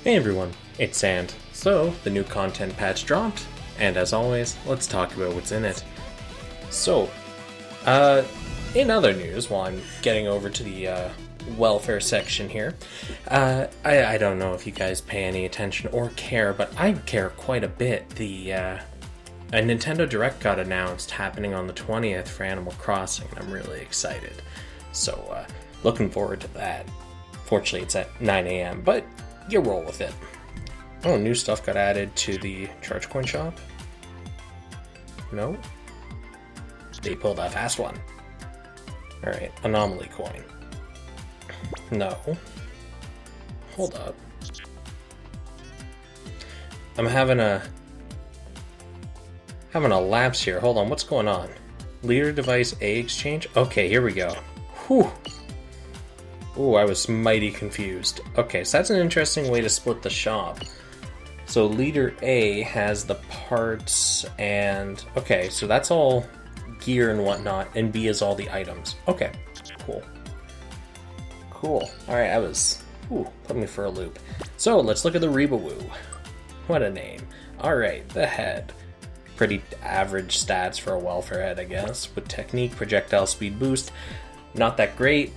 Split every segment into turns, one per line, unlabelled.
Hey everyone, it's Xant. So, the new content patch dropped, and as always, let's talk about what's in it. So, in other news, while I'm getting over to the welfare section here, I don't know if you guys pay any attention or care, but I care quite a bit. A Nintendo Direct got announced happening on the 20th for Animal Crossing, and I'm really excited. So, looking forward to that. Fortunately, it's at 9 a.m., but you roll with it. Oh, new stuff got added to the Charge Coin shop? No? They pulled a fast one. Alright, Anomaly Coin. No. Hold up. I'm having a lapse here. Hold on, what's going on? Leader Device A Exchange? Okay, here we go. Whew. Ooh, I was mighty confused. Okay, so that's an interesting way to split the shop. So Leader A has the parts and... Okay, so that's all gear and whatnot, and B is all the items. Okay, cool. Cool. Alright, I was... Ooh, put me for a loop. So, let's look at the ReBawoo. What a name. Alright, the head. Pretty average stats for a welfare head, I guess. With technique, projectile speed boost. Not that great.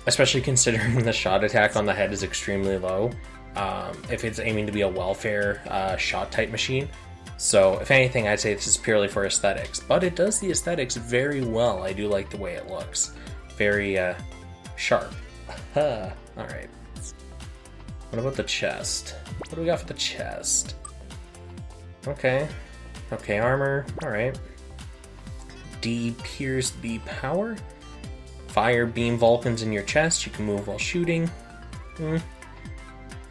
Especially considering the shot attack on the head is extremely low, if it's aiming to be a welfare shot type machine. So if anything, I'd say this is purely for aesthetics, but it does the aesthetics very well. I do like the way it looks. Very sharp. Alright. What about the chest? What do we got for the chest? Okay. Okay, armor. Alright. D Pierce B power. Fire beam Vulcans in your chest, you can move while shooting.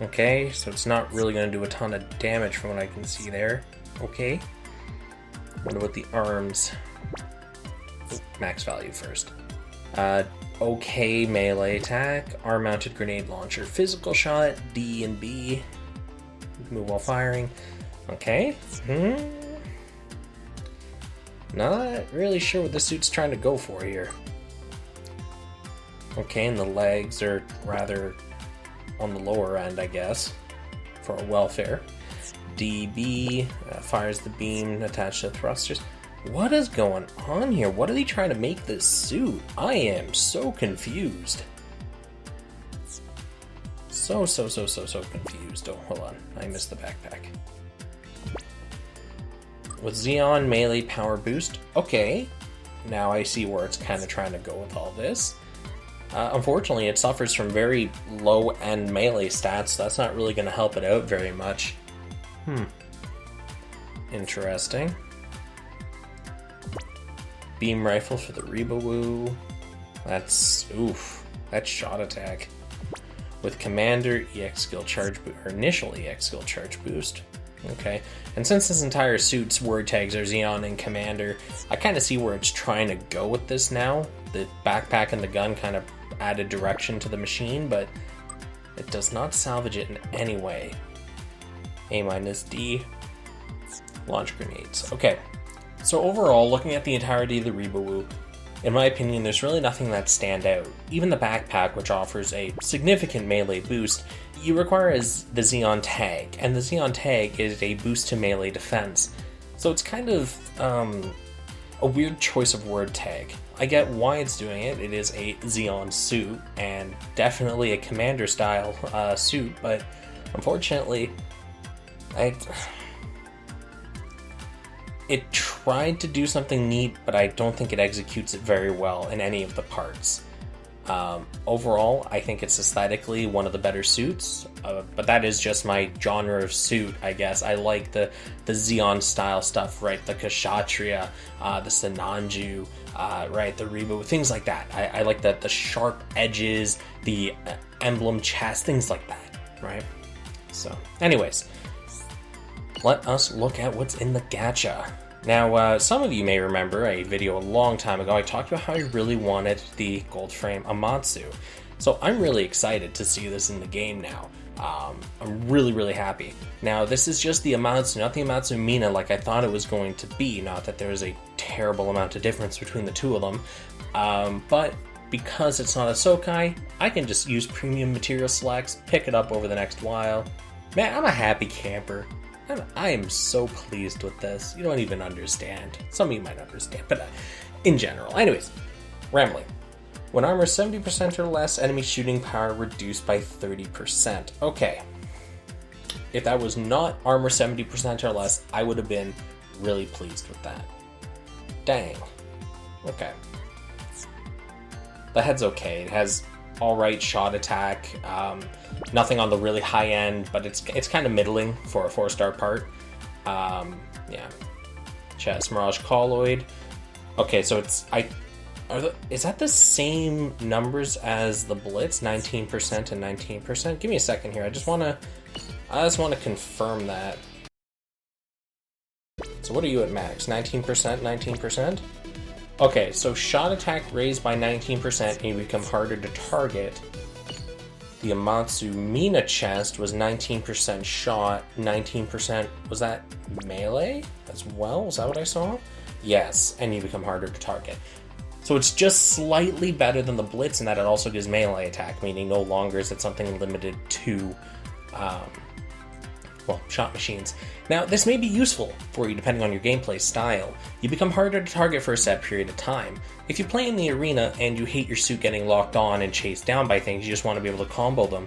Okay, so it's not really going to do a ton of damage from what I can see there. Okay. What about the arms? Ooh, max value first. Okay, melee attack, arm-mounted grenade launcher, physical shot, D and B. Move while firing. Okay. Not really sure what this suit's trying to go for here. Okay, and the legs are rather on the lower end, I guess, for a welfare. DB fires the beam attached to the thrusters. What is going on here? What are they trying to make this suit? I am so confused. So confused. Oh, hold on. I missed the backpack. With Xeon melee power boost. Okay. Now I see where it's kind of trying to go with all this. Unfortunately, it suffers from very low-end melee stats, so that's not really going to help it out very much. Interesting. Beam rifle for the ReBawoo. That's... oof. That's shot attack. With Commander, EX skill charge boost, or initial EX skill charge boost. Okay. And since this entire suit's word tags are Xeon and Commander, I kind of see where it's trying to go with this now. The backpack and the gun kind of added direction to the machine, but it does not salvage it in any way. A-D. Launch grenades. Okay. So overall, looking at the entirety of the ReBawoo, in my opinion, there's really nothing that stand out. Even the backpack, which offers a significant melee boost, you require as the Xeon tag, and the Xeon tag is a boost to melee defense. So it's kind of a weird choice of word tag. I get why it's doing it. It is a Xeon suit, and definitely a commander style suit, but unfortunately, it tried to do something neat, but I don't think it executes it very well in any of the parts. Overall, I think it's aesthetically one of the better suits, but that is just my genre of suit, I guess. I like the Xeon style stuff, right? The Kshatriya, the Sananju, right? The ReBawoo, things like that. I like the sharp edges, the emblem chest, things like that, right? So, anyways, let us look at what's in the gacha. Now, some of you may remember a video a long time ago. I talked about how I really wanted the gold frame Amatsu. So I'm really excited to see this in the game now. I'm really happy. Now, this is just the Amatsu, not the Amatsu Mina like I thought it was going to be. Not that there's a terrible amount of difference between the two of them. But because it's not a Sokai, I can just use premium material selects, pick it up over the next while. Man, I'm a happy camper. I am so pleased with this. You don't even understand. Some of you might understand, but in general. Anyways, rambling. When armor 70% or less, enemy shooting power reduced by 30%. Okay. If that was not armor 70% or less, I would have been really pleased with that. Dang. Okay. The head's okay. It has alright shot attack. Nothing on the really high end, but it's kind of middling for a 4-star part. Yeah. Chest, Mirage Colloid. Okay, so is that the same numbers as the Blitz? 19% and 19%? Give me a second here. I just want to confirm that. So what are you at max? 19%, 19%? Okay, so shot attack raised by 19% and you become harder to target. The Amatsu Mina chest was 19% shot, 19%, was that melee as well? Is that what I saw? Yes, and you become harder to target. So it's just slightly better than the Blitz in that it also gives melee attack, meaning no longer is it something limited to shot machines. Now, this may be useful for you depending on your gameplay style. You become harder to target for a set period of time. If you play in the arena and you hate your suit getting locked on and chased down by things, you just want to be able to combo them,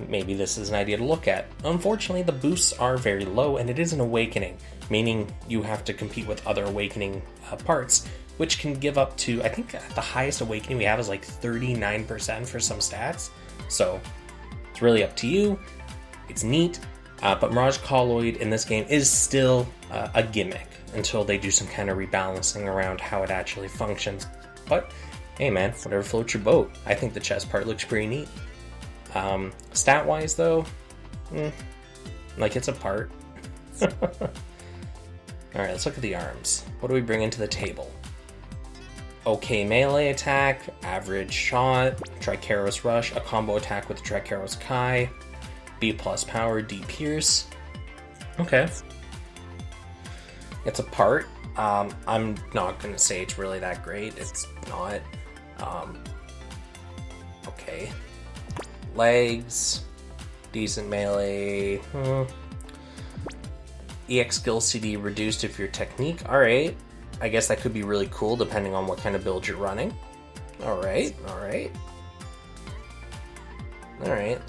maybe this is an idea to look at. Unfortunately, the boosts are very low and it is an awakening, meaning you have to compete with other awakening parts, which can give up to, I think the highest awakening we have is like 39% for some stats. So it's really up to you. It's neat. But Mirage Colloid in this game is still a gimmick until they do some kind of rebalancing around how it actually functions. But hey man, whatever floats your boat. I think the chest part looks pretty neat. Stat wise though, like it's a part. Alright, let's look at the arms. What do we bring into the table? Okay melee attack, average shot, Tricaros Rush, a combo attack with the Tricaros Kai, B+ power, D Pierce. Okay. It's a part. I'm not going to say it's really that great. It's not. Okay. Legs. Decent melee. EX skill CD reduced if your technique. Alright. I guess that could be really cool depending on what kind of build you're running. Alright, alright. Alright.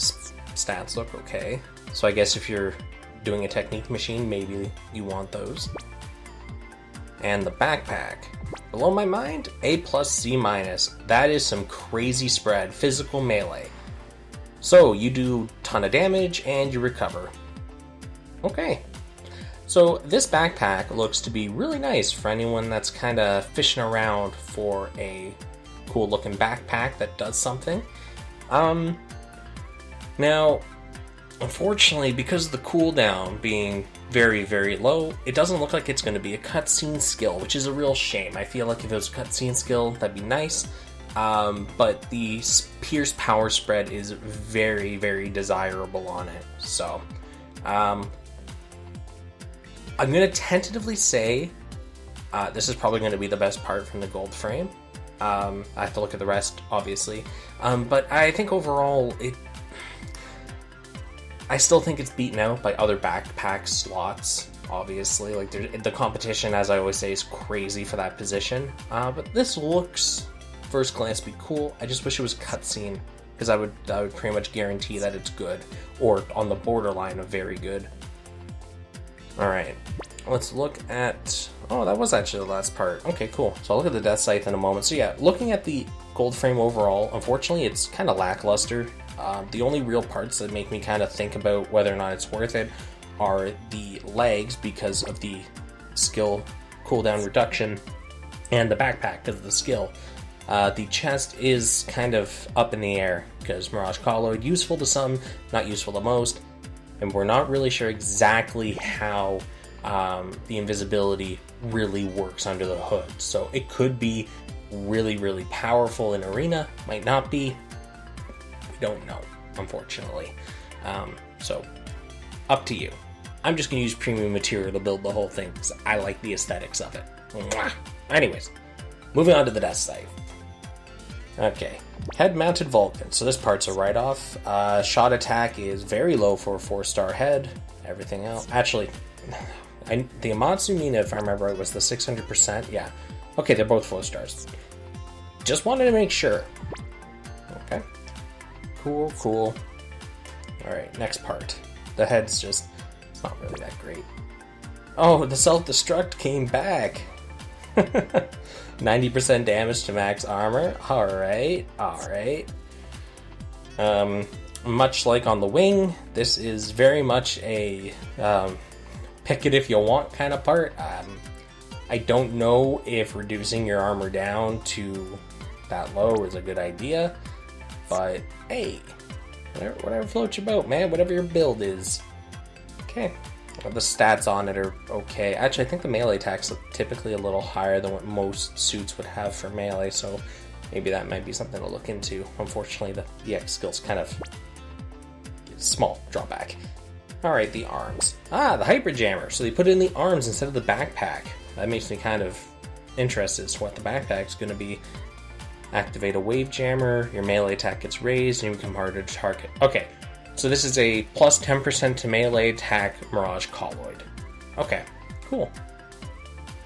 Stats look okay. So I guess if you're doing a technique machine, maybe you want those. And the backpack. Below my mind, A+, C-. That is some crazy spread. Physical melee. So you do ton of damage and you recover. Okay. So this backpack looks to be really nice for anyone that's kind of fishing around for a cool looking backpack that does something. Now, unfortunately, because of the cooldown being very, very low, it doesn't look like it's going to be a cutscene skill, which is a real shame. I feel like if it was a cutscene skill, that'd be nice. But the Pierce power spread is very, very desirable on it. So, I'm going to tentatively say this is probably going to be the best part from the gold frame. I have to look at the rest, obviously. But I think overall, I still think it's beaten out by other backpack slots, obviously. Like the competition, as I always say, is crazy for that position. But this looks, first glance, be cool. I just wish it was cutscene, because I would pretty much guarantee that it's good, or on the borderline of very good. Alright, let's look at... Oh, that was actually the last part. Okay, cool. So I'll look at the Deathscythe in a moment. So yeah, looking at the gold frame overall, unfortunately, it's kind of lackluster. The only real parts that make me kind of think about whether or not it's worth it are the legs because of the skill cooldown reduction, and the backpack because of the skill. The chest is kind of up in the air because Mirage Colloid, useful to some, not useful to most, and we're not really sure exactly how the invisibility really works under the hood. So it could be really, really powerful in arena, might not be. Don't know, unfortunately. So up to you. I'm just gonna use premium material to build the whole thing because I like the aesthetics of it. Mwah! Anyways, moving on to the Deathscythe. Okay, head-mounted Vulcan. So this part's a write-off. Shot attack is very low for a 4-star head. Everything else... Actually, the Amatsu Mina, if I remember right, was the 600%. Yeah. Okay, they're both 4 stars. Just wanted to make sure. Okay. Cool, cool. Alright, next part. The head's just... It's not really that great. Oh, the self-destruct came back! 90% damage to max armor. Alright, alright. Much like on the wing, this is very much a pick it if you want kind of part. I don't know if reducing your armor down to that low is a good idea, but hey, whatever floats your boat, man, whatever your build is. Okay. The stats on it are okay. Actually, I think the melee attack's typically a little higher than what most suits would have for melee, so maybe that might be something to look into. Unfortunately, the EX skill's kind of small drawback. Alright, the arms. Ah, the Hyper Jammer. So they put it in the arms instead of the backpack. That makes me kind of interested as to what the backpack's going to be. Activate a Wave Jammer, your melee attack gets raised, and you become harder to target. Okay. So this is a plus 10% to melee attack Mirage Colloid. Okay, cool.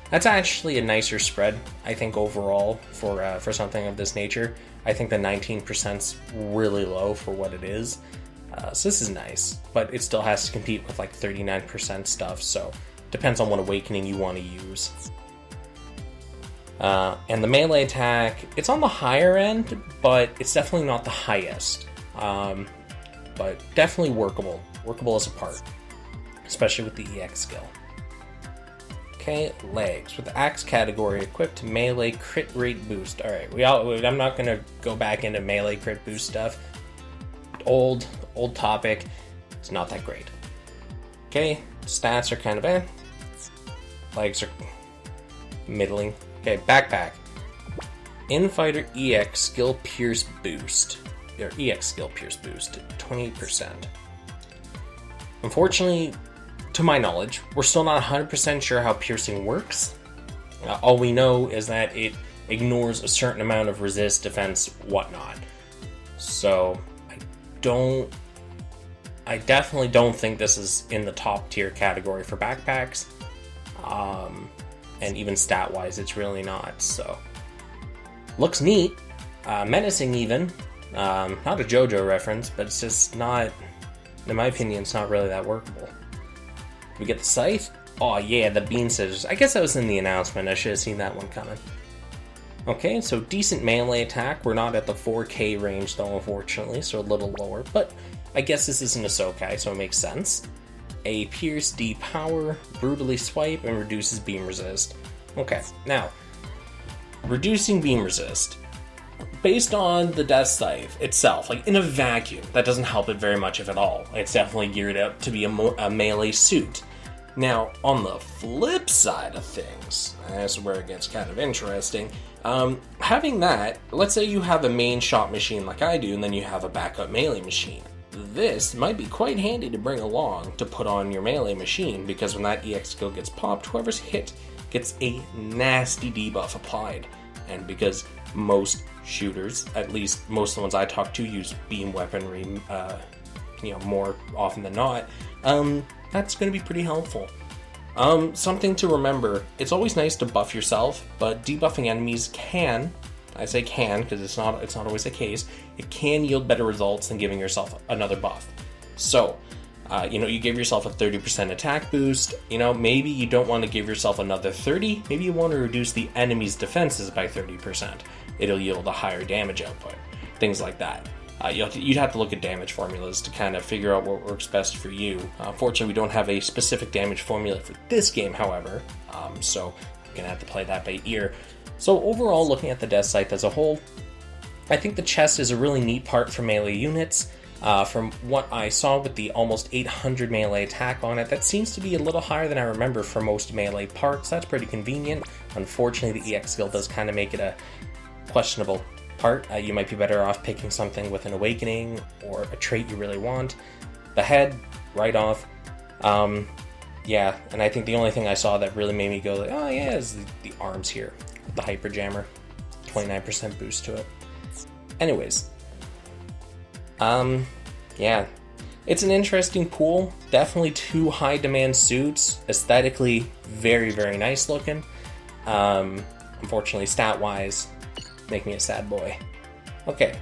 That's actually a nicer spread, I think, overall for something of this nature. I think the 19%'s really low for what it is. So this is nice, but it still has to compete with like 39% stuff, so depends on what awakening you want to use. And the melee attack, it's on the higher end, but it's definitely not the highest. But definitely workable. Workable as a part, especially with the EX skill. Okay, legs. With the axe category equipped to melee crit rate boost. Alright, I'm not going to go back into melee crit boost stuff. Old topic. It's not that great. Okay, stats are kind of eh. Legs are middling. Okay, backpack. Infighter EX skill pierce boost. Your EX skill pierce boost, 20%. Unfortunately, to my knowledge, we're still not 100% sure how piercing works. All we know is that it ignores a certain amount of resist, defense, whatnot. So, I definitely don't think this is in the top tier category for backpacks. And even stat-wise, it's really not, so. Looks neat, menacing even. Not a JoJo reference, but it's just not, in my opinion, it's not really that workable. We get the scythe? Oh yeah, the beam scissors. I guess that was in the announcement. I should have seen that one coming. Okay, so decent melee attack. We're not at the 4K range though, unfortunately, so a little lower, but I guess this isn't a Sokai, so it makes sense. A pierce D power, brutally swipe, and reduces beam resist. Okay, now, reducing beam resist. Based on the Deathscythe itself, like in a vacuum, that doesn't help it very much if at all. It's definitely geared up to be a melee suit. Now, on the flip side of things, that's where it gets kind of interesting, having that, let's say you have a main shot machine like I do, and then you have a backup melee machine. This might be quite handy to bring along to put on your melee machine, because when that EX skill gets popped, whoever's hit gets a nasty debuff applied. And because most shooters, at least most of the ones I talk to, use beam weaponry, more often than not, that's going to be pretty helpful. Something to remember, it's always nice to buff yourself, but debuffing enemies can, I say can because it's not always the case, it can yield better results than giving yourself another buff. So, you give yourself a 30% attack boost, maybe you don't want to give yourself another 30, maybe you want to reduce the enemy's defenses by 30%. It'll yield a higher damage output, things like that. You'd have to look at damage formulas to kind of figure out what works best for you. Fortunately, we don't have a specific damage formula for this game, however, so I'm going to have to play that by ear. So overall, looking at the Deathscythe as a whole, I think the chest is a really neat part for melee units. From what I saw with the almost 800 melee attack on it, that seems to be a little higher than I remember for most melee parts. That's pretty convenient. Unfortunately, the EX skill does kind of make it a questionable part. You might be better off picking something with an awakening or a trait you really want. The head, right off. Yeah, and I think the only thing I saw that really made me go like, oh yeah, is the arms here. The Hyper Jammer. 29% boost to it. Anyways, yeah, it's an interesting pool. Definitely 2 high demand suits. Aesthetically, very, very nice looking. Unfortunately, stat wise, make me a sad boy. Okay,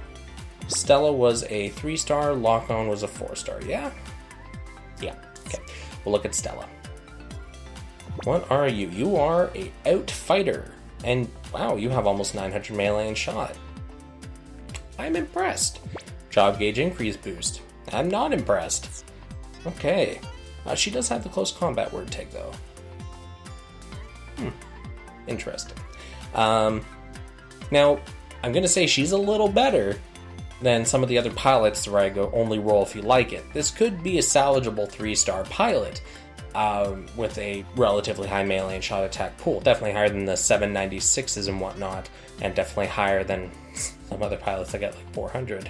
Stella was a 3-star, LOCKON was a 4-star. Yeah? Yeah, okay. We'll look at Stella. What are you? You are a outfighter. And wow, you have almost 900 melee and shot. I'm impressed. Job gauge increase boost. I'm not impressed. Okay. She does have the close combat word tag though. Interesting. Now, I'm gonna say she's a little better than some of the other pilots where I go only roll if you like it. This could be a salvageable 3-star pilot with a relatively high melee and shot attack pool. Definitely higher than the 796s and whatnot, and definitely higher than some other pilots that get like 400.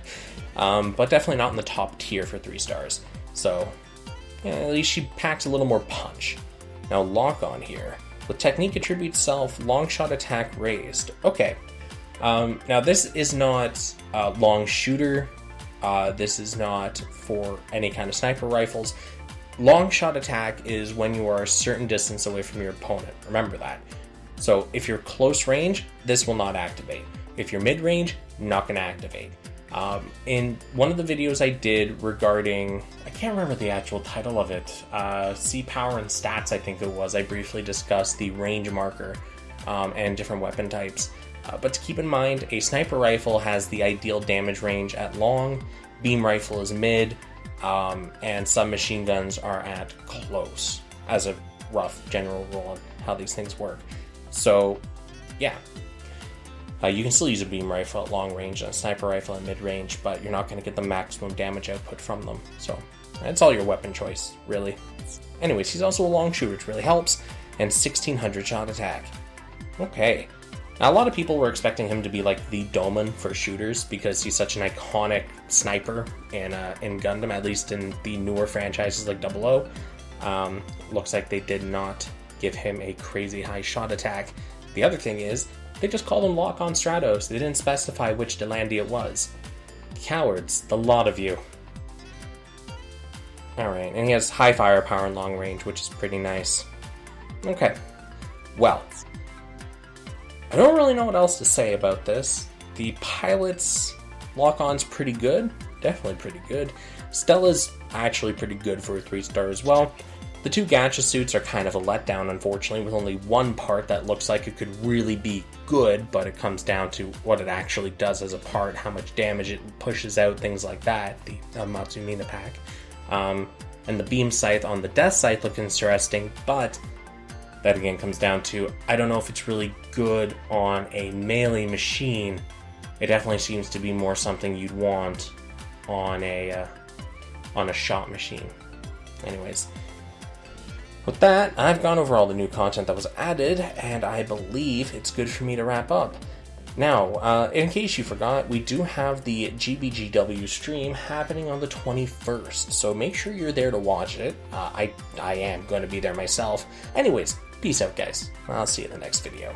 But definitely not in the top tier for 3 stars. So, yeah, at least she packs a little more punch. Now, LOCKON here. With technique attribute self, long shot attack raised. Okay. Now this is not a long shooter. This is not for any kind of sniper rifles. Long shot attack is when you are a certain distance away from your opponent. Remember that. So if you're close range, this will not activate. If you're mid range, not going to activate. In one of the videos I did regarding, I can't remember the actual title of it, Sea Power and Stats I think it was, I briefly discussed the range marker and different weapon types. But to keep in mind, a sniper rifle has the ideal damage range at long, beam rifle is mid, and submachine guns are at close, as a rough general rule on how these things work. So, yeah. You can still use a beam rifle at long range and a sniper rifle at mid range, but you're not going to get the maximum damage output from them. So, it's all your weapon choice, really. Anyways, he's also a long shooter, which really helps, and 1600 shot attack. Okay. Now, a lot of people were expecting him to be like the Doman for shooters because he's such an iconic sniper in Gundam, at least in the newer franchises like 00. Looks like they did not give him a crazy high shot attack. The other thing is, they just called him LOCKON STRATOS. They didn't specify which Delandi it was. Cowards, the lot of you. Alright, and he has high firepower and long range, which is pretty nice. Okay, well, I don't really know what else to say about this. The pilots, LOCKON's pretty good, definitely pretty good. Stella's actually pretty good for a 3-star as well. The 2 gacha suits are kind of a letdown, unfortunately, with only one part that looks like it could really be good, but it comes down to what it actually does as a part, how much damage it pushes out, things like that, the Amatsu Mina pack. And the beam scythe on the Deathscythe look interesting, but that again comes down to, I don't know if it's really good on a melee machine. It definitely seems to be more something you'd want on a shot machine. Anyways. With that, I've gone over all the new content that was added, and I believe it's good for me to wrap up. Now, in case you forgot, we do have the GBGW stream happening on the 21st, so make sure you're there to watch it. I am going to be there myself. Anyways, peace out, guys. I'll see you in the next video.